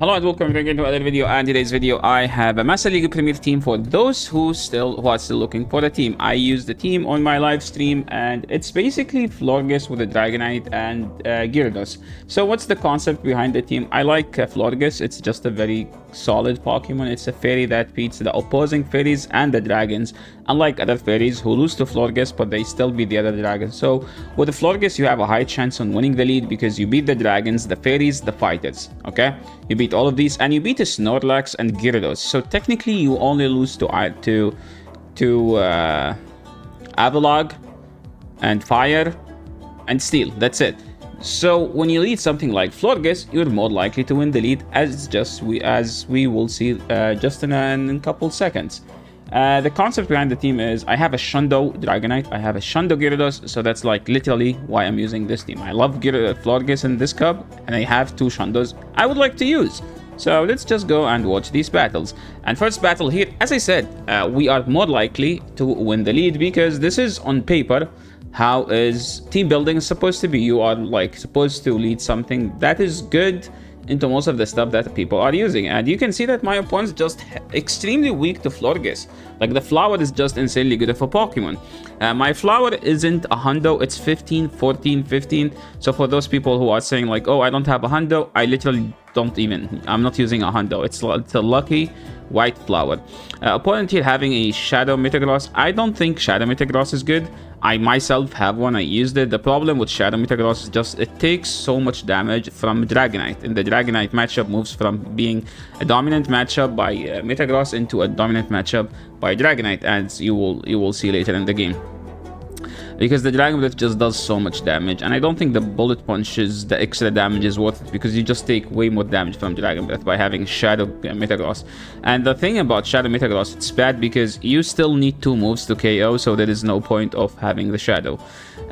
Hello and welcome again to another video. And today's video, I have a Master League Premier team for those who are still looking for a team. I use the team on my live stream, and it's basically Florges with a Dragonite and Gyarados. So what's the concept behind the team? I like Florges. It's just a very solid Pokemon. It's a fairy that beats the opposing fairies and the dragons, unlike other fairies who lose to Florges but they still beat the other dragons. So with the Florges, you have a high chance on winning the lead because you beat the dragons, the fairies, the fighters. Okay, you beat all of these, and you beat the Snorlax and Gyarados. So technically, you only lose to Avalog and Fire and Steel. That's it. So when you lead something like Florges, you're more likely to win the lead, as we will see just in a couple seconds. The concept behind the team is I have a Shundo Dragonite, I have a Shundo Gyarados, so that's like literally why I'm using this team. I love Florges in this cup, and I have two Shundos I would like to use. So let's just go and watch these battles. And first battle here, as I said, we are more likely to win the lead because this is on paper how is team building supposed to be. You are like supposed to lead something that is good into most of the stuff that people are using, and you can see that my opponent's just extremely weak to Florges. Like the flower is just insanely good of a Pokemon. My flower isn't a hundo, it's 15, 14, 15. So for those people who are saying like, oh, I don't have a hundo, I literally don't even, I'm not using a hundo. It's a lucky white flower. Opponent here having a Shadow Metagross. I don't think Shadow Metagross is good. I myself have one, I used it. The problem with Shadow Metagross is just it takes so much damage from Dragonite. And the Dragonite matchup moves from being a dominant matchup by Metagross into a dominant matchup by Dragonite, as you will see later in the game. Because the Dragon Breath just does so much damage, and I don't think the Bullet Punches, the extra damage is worth it, because you just take way more damage from Dragon Breath by having Shadow Metagross. And the thing about Shadow Metagross, it's bad because you still need 2 moves to KO, so there is no point of having the Shadow.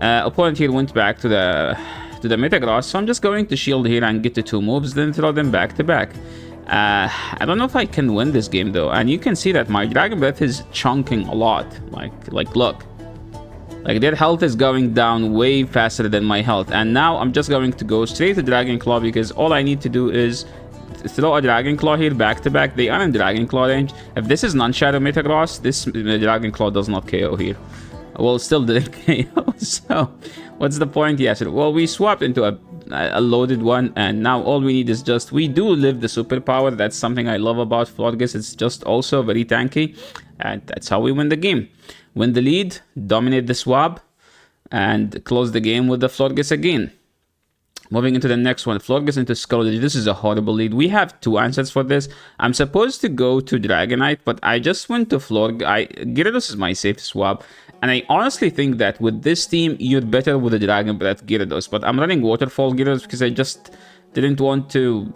Opponent here went back to the Metagross, so I'm just going to shield here and get the 2 moves, then throw them back to back. I don't know if I can win this game though, and you can see that my Dragon Breath is chunking a lot. Like look. Like their health is going down way faster than my health, and now I'm just going to go straight to Dragon Claw because all I need to do is throw a Dragon Claw here back to back. They are in Dragon Claw range. If this is non-Shadow Metagross, this Dragon Claw does not KO here. Well, still didn't KO, so what's the point? Yes, well, we swapped into a loaded one, and now all we need is just, we do live the superpower. That's something I love about Florges. It's just also very tanky, and that's how we win the game. Win the lead, dominate the swap, and close the game with the Florges again. Moving into the next one, Florges into Scourge. This is a horrible lead. We have 2 answers for this. I'm supposed to go to Dragonite, but I just went to Gyarados is my safe swap. And I honestly think that with this team, you're better with the Dragon Breath Gyarados. But I'm running Waterfall Gyarados because I just didn't want to,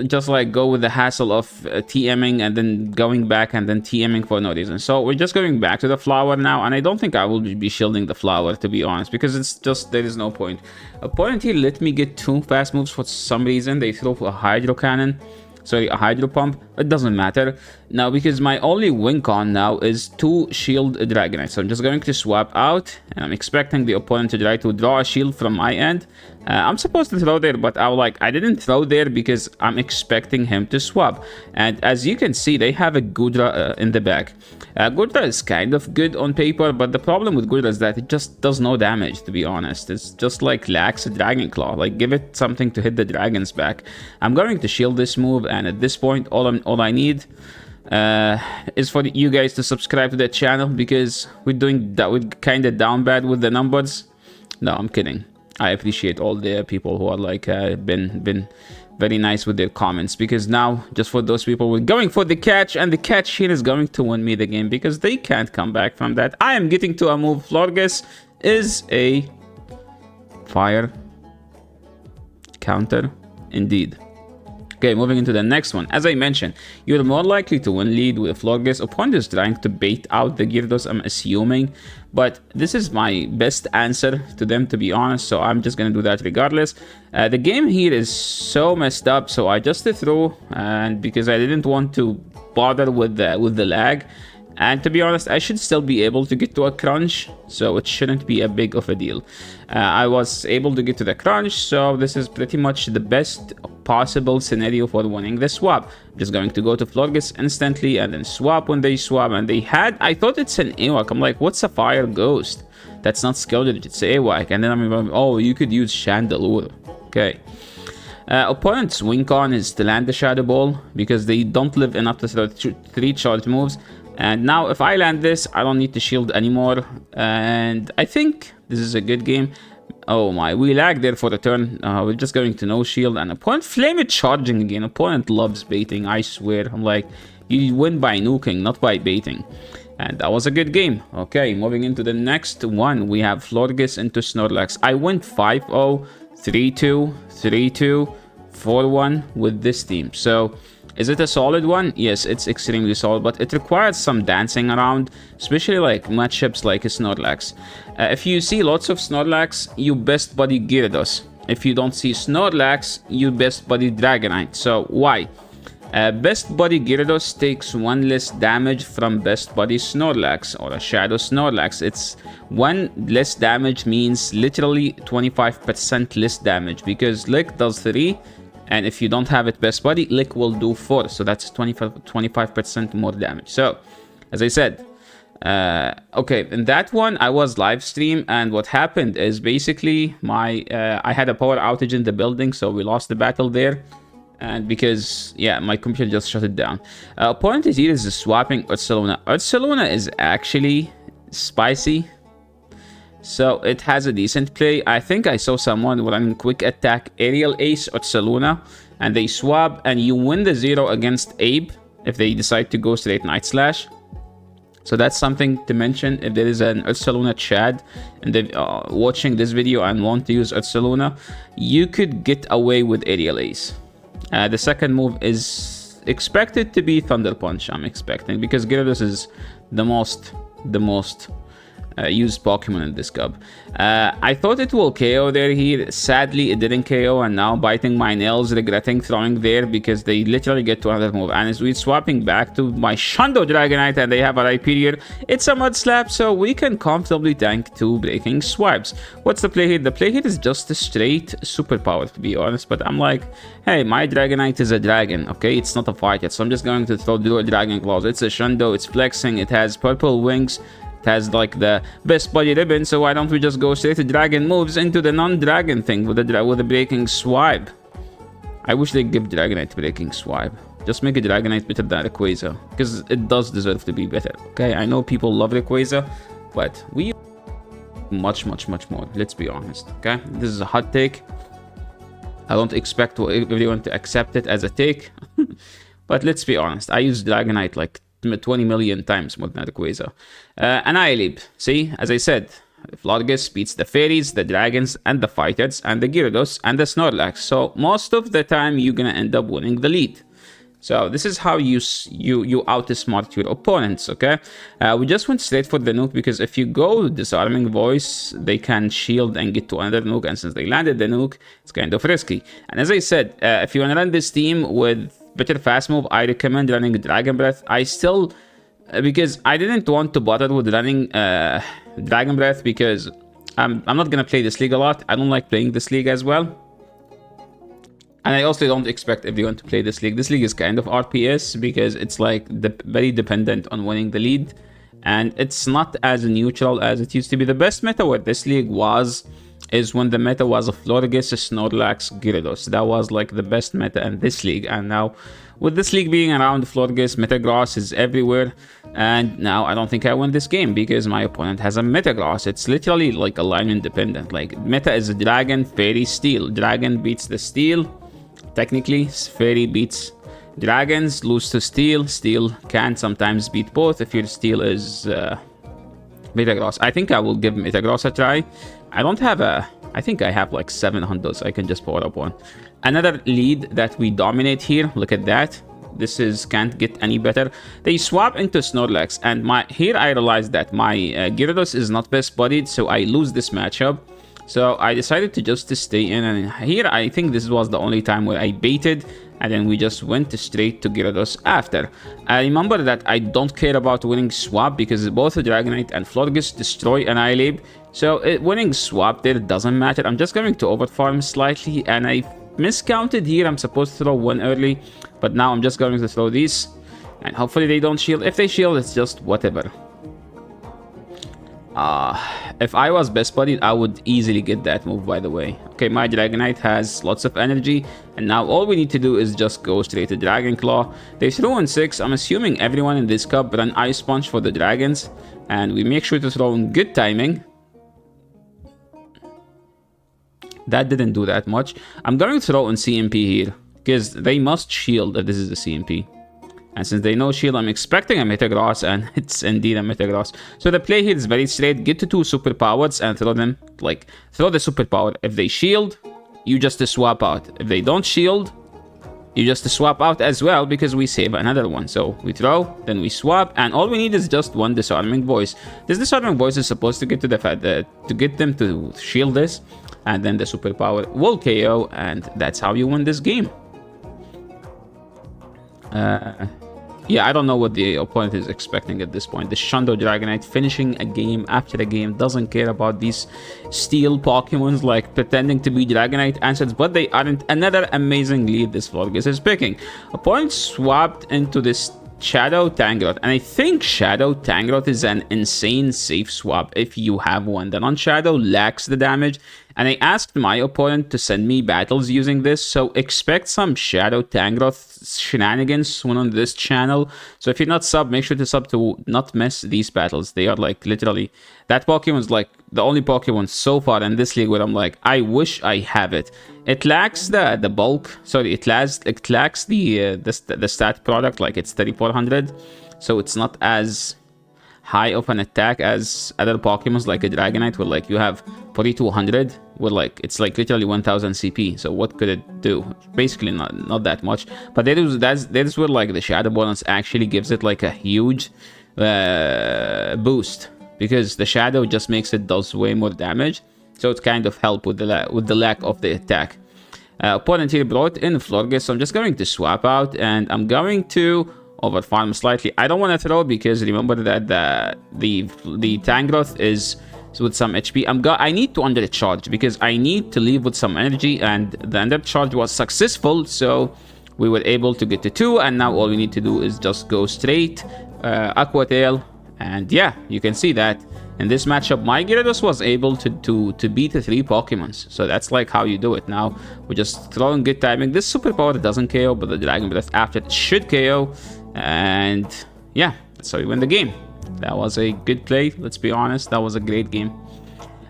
just like go with the hassle of TMing and then going back and then TMing for no reason. So we're just going back to the flower now, and I don't think I will be shielding the flower, to be honest, because it's just, there is no point. Opponent here let me get 2 fast moves for some reason. They throw a Hydro Cannon. Sorry, a Hydro Pump. It doesn't matter now because my only win con now is to shield a Dragonite. So I'm just going to swap out, and I'm expecting the opponent to try to draw a shield from my end. I'm supposed to throw there, but I didn't throw there because I'm expecting him to swap. And as you can see, they have a Gudra in the back. Gudra is kind of good on paper, but the problem with Gudra is that it just does no damage, to be honest. It's just like lacks a Dragon Claw. Like, give it something to hit the dragon's back. I'm going to shield this move, and at this point, all I need is for you guys to subscribe to the channel, because we're kind of down bad with the numbers. No, I'm kidding. I appreciate all the people who are like been very nice with their comments, because now just for those people, we're going for the catch, and the catch here is going to win me the game because they can't come back from that. I am getting to a move. Florges is a fire counter indeed. Okay, moving into the next one. As I mentioned, you're more likely to win lead with Florges. Opponent is trying to bait out the Gyarados, I'm assuming. But this is my best answer to them, to be honest. So I'm just going to do that regardless. The game here is so messed up. So I just threw, and because I didn't want to bother with the lag. And to be honest, I should still be able to get to a crunch, so it shouldn't be a big of a deal. I was able to get to the crunch, so this is pretty much the best possible scenario for winning the swap. I'm just going to go to Florges instantly and then swap when they swap. And they had, I thought it's an AWAC. I'm like, what's a fire ghost? That's not Skeldridge, it's AWAC. And then I'm like, oh, you could use Chandelure. Okay. Opponent's win con is to land the Shadow Ball because they don't live enough to throw 3 charge moves. And now if I land this, I don't need to shield anymore. And I think this is a good game. Oh my, we lag there for the turn. We're just going to no shield. And opponent flame it charging again. Opponent loves baiting, I swear. I'm like, you win by nuking, not by baiting. And that was a good game. Okay, moving into the next one. We have Florges into Snorlax. I went 5-0, 3-2, 3-2, 4-1 with this team. So is it a solid one? Yes, it's extremely solid, but it requires some dancing around, especially like matchups like Snorlax. If you see lots of Snorlax, you best buddy Gyarados. If you don't see Snorlax, you best buddy Dragonite. So why? Best buddy Gyarados takes 1 less damage from best buddy Snorlax or a Shadow Snorlax. It's 1 less damage means literally 25% less damage because Lick does 3. And if you don't have it best buddy, Lick will do 4. So that's 25% more damage. So, as I said, okay, in that one, I was live stream. And what happened is basically I had a power outage in the building. So we lost the battle there. And because, yeah, my computer just shut it down. Opponent is here is swapping Ursaluna. Ursaluna is actually spicy. So it has a decent play. I think I saw someone running quick attack aerial ace Ursaluna, and they swap, and you win the 0 against Abe if they decide to go straight Night Slash. So that's something to mention. If there is an Ursaluna Chad and they're watching this video and want to use Ursaluna, you could get away with aerial ace. The second move is expected to be Thunder Punch. I'm expecting because Gyarados is the most used Pokemon in this cup. I thought it will KO there here. Sadly, it didn't KO, and now biting my nails, regretting throwing there because they literally get to another move. And as we're swapping back to my Shundo Dragonite and they have a Rhyperior, it's a Mud Slap, so we can comfortably tank 2 breaking swipes. What's the play here? The play here is just a straight superpower, to be honest, but I'm like, hey, my Dragonite is a dragon, okay? It's not a fighter, so I'm just going to throw Dual Dragon Claws. It's a Shundo, it's flexing, it has purple wings, it has like the best buddy ribbon, so why don't we just go straight to dragon moves into the non-dragon thing with the breaking swipe? I wish they give Dragonite breaking swipe. Just make a Dragonite better than Rayquaza, because it does deserve to be better. Okay, I know people love Rayquaza, but we much more. Let's be honest. Okay, this is a hot take. I don't expect everyone to accept it as a take, but let's be honest. I use Dragonite like 20 million times more than Rayquaza. Annihilate. See, as I said, Florges beats the fairies, the dragons, and the fighters, and the Gyarados, and the Snorlax. So most of the time, you're gonna end up winning the lead. So this is how you outsmart your opponents, okay? We just went straight for the nuke because if you go Disarming Voice, they can shield and get to another nuke, and since they landed the nuke, it's kind of risky. And as I said, if you want to run this team with better fast move, I recommend running Dragon Breath. I still, because I didn't want to bother with running Dragon Breath because I'm not gonna play this league a lot. I don't like playing this league as well. And I also don't expect everyone to play this league. This league is kind of RPS because it's like very dependent on winning the lead. And it's not as neutral as it used to be. The best meta where this league is when the meta was a Florges, Snorlax, Gyarados. That was like the best meta in this league. And now with this league being around, Florges, Metagross is everywhere. And now I don't think I win this game because my opponent has a Metagross. It's literally like alignment dependent. Like meta is a Dragon, Fairy, Steel. Dragon beats the Steel. Technically, Fairy beats Dragons, lose to Steel. Steel can sometimes beat both if your Steel is Metagross. I think I will give Metagross a try. I don't have I think I have like 7 hundos. I can just power up one. Another lead that we dominate here. Look at that. This is can't get any better. They swap into Snorlax, and here I realized that my Gyarados is not best buddied, so I lose this matchup. So I decided to just to stay in, and here I think this was the only time where I baited, and then we just went straight to Gyarados after. I remember that I don't care about winning swap because both the Dragonite and Florges destroy Annihilate. So winning swap there doesn't matter. I'm just going to overfarm slightly, and I miscounted here. I'm supposed to throw one early, but now I'm just going to throw these, and hopefully they don't shield. If they shield, it's just whatever. If I was best buddied, I would easily get that move, by the way. Okay, my Dragonite has lots of energy, and now all we need to do is just go straight to Dragon Claw. They throw in 6. I'm assuming everyone in this cup run Ice Punch for the dragons, and we make sure to throw in good timing. That didn't do that much. I'm going to throw in CMP here, because they must shield that this is a CMP. And since they know shield, I'm expecting a Metagross, and it's indeed a Metagross. So the play here is very straight. Get to 2 superpowers and throw them, like, throw the superpower. If they shield, you just swap out. If they don't shield, you just swap out as well, because we save another one. So we throw, then we swap, and all we need is just one Disarming Voice. This Disarming Voice is supposed to get to the fact that to get them to shield this, and then the superpower will KO, and that's how you win this game. Yeah, I don't know what the opponent is expecting at this point. The Shundo Dragonite finishing a game after a game, doesn't care about these steel Pokemons, like pretending to be Dragonite answers, but they aren't. Another amazing lead this Florges is picking. Opponent swapped into this Shadow Tangrowth, and I think Shadow Tangrowth is an insane safe swap if you have one. The non-Shadow lacks the damage, and I asked my opponent to send me battles using this, so expect some Shadow Tangrowth shenanigans when on this channel. So if you're not sub, make sure to sub to not miss these battles. They are like literally, that Pokemon's like the only Pokemon so far in this league where I'm like, I wish I have it. It lacks the bulk, sorry, it lacks the stat product, like it's 3400, so it's not as high of an attack as other Pokemons like a Dragonite, where like you have 4200, where like it's like literally 1000 CP. So what could it do? Basically not that much. But that is where like the Shadow bonus actually gives it like a huge boost, because the Shadow just makes it does way more damage. So it kind of helped with the lack of the attack. Opponent here brought in Florges, so I'm just going to swap out, and I'm going to overfarm slightly. I don't want to throw because remember that the Tangrowth is with some HP. I need to undercharge because I need to leave with some energy, and the undercharge was successful, so we were able to get to 2, and now all we need to do is just go straight Aqua Tail, and yeah, you can see that in this matchup my Gyarados was able to beat the 3 Pokemons. So that's like how you do it. Now we're just throwing good timing. This superpower doesn't KO, but the Dragon Breath after it should KO, and yeah, that's how you win the game. That was a good play, let's be honest. That was a great game.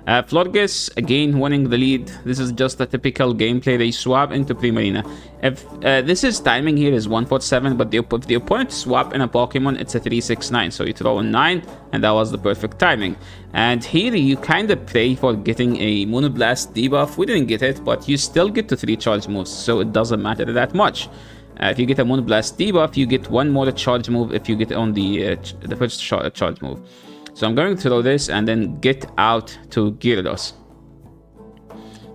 Florges again winning the lead. This is just a typical gameplay. They swap into Primarina. If this is timing here is 147, but if the opponent swap in a Pokemon, it's a 369. So you throw in 9, and that was the perfect timing. And here you kind of pray for getting a Moonblast debuff. We didn't get it, but you still get to 3 charge moves, so it doesn't matter that much. If you get a Moonblast debuff, you get 1 more charge move if you get on the first charge move. So I'm going to throw this and then get out to Gyarados.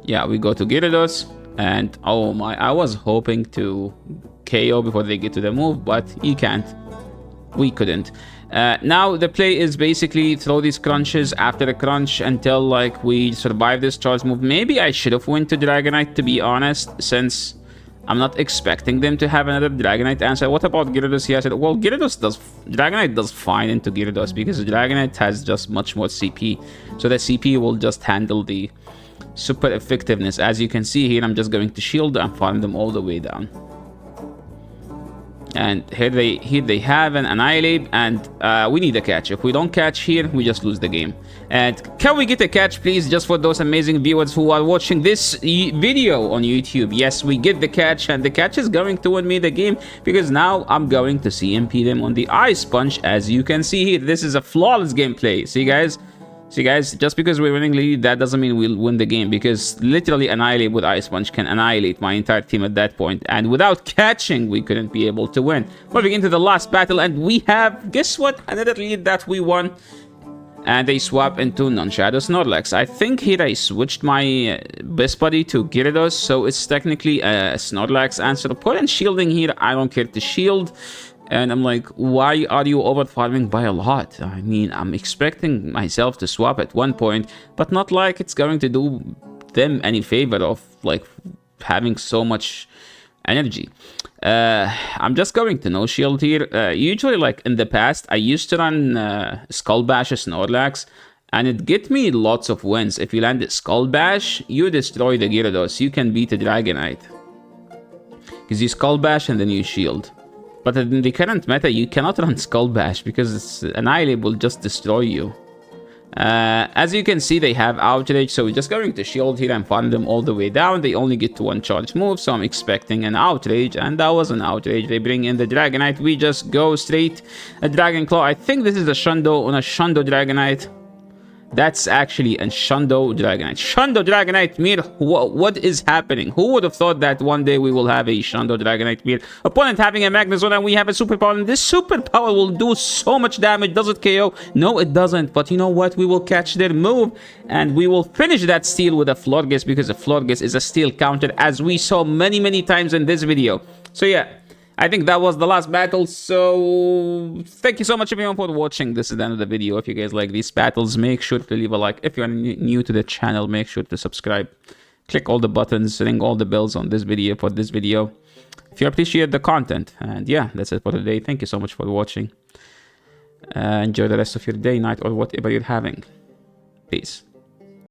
Yeah, we go to Gyarados, and oh my, I was hoping to KO before they get to the move, but you can't. We couldn't. Now the play is basically throw these crunches after a crunch until like we survive this charge move. Maybe I should have went to Dragonite, to be honest, since I'm not expecting them to have another Dragonite answer. What about Gyarados? He said, well, Dragonite does fine into Gyarados because Dragonite has just much more CP. So the CP will just handle the super effectiveness. As you can see here, I'm just going to shield and farm them all the way down. And here they have an Annihilate, and we need a catch. If we don't catch here, we just lose the game. And can we get a catch, please, just for those amazing viewers who are watching this video on YouTube? Yes, we get the catch, and the catch is going to win me the game, because now I'm going to CMP them on the Ice Punch. As you can see here, this is a flawless gameplay. See, guys? See, guys, just because we're winning lead, that doesn't mean we'll win the game, because literally Annihilate with Ice Punch can annihilate my entire team at that point, and without catching, we couldn't be able to win. Moving into the last battle, and we have, guess what, another lead that we won. and they swap into non-shadow Snorlax. I think here I switched my best buddy to Gyarados, so it's technically a Snorlax answer. Opponent shielding here, I don't care to shield. And I'm like, why are you over farming by a lot? I mean, I'm expecting myself to swap at one point, but not like it's going to do them any favor of like having so much energy. I'm just going to no shield here. Usually, like in the past, I used to run Skull Bash Snorlax, and it get me lots of wins. If you land a Skull Bash, you destroy the Gyarados. You can beat a Dragonite because you Skull Bash and then you shield. But in the current meta, you cannot run Skull Bash because Annihilate will just destroy you. As you can see, they have Outrage, so we're just going to shield here and farm them all the way down. They only get to one charge move, so I'm expecting an Outrage, and that was an Outrage. They bring in the Dragonite. We just go straight a Dragon Claw. I think this is a Shundo on a Shundo Dragonite. That's actually a Shundo Dragonite. Shundo Dragonite Mir, what is happening? Who would have thought that one day we will have a Shundo Dragonite Mir? Opponent having a Magnezone and we have a superpower, and this superpower will do so much damage. Does it KO? No, it doesn't. But you know what? We will catch their move and we will finish that steal with a Florges, because a Florges is a steal counter, as we saw many times in this video. So yeah, I think that was the last battle. So thank you so much everyone for watching. This is the end of the video. If you guys like these battles, make sure to leave a like. If you're new to the channel, make sure to subscribe. Click all the buttons, ring all the bells on this video for this video if you appreciate the content. And yeah, that's it for today. Thank you so much for watching. Enjoy the rest of your day, night, or whatever you're having. Peace.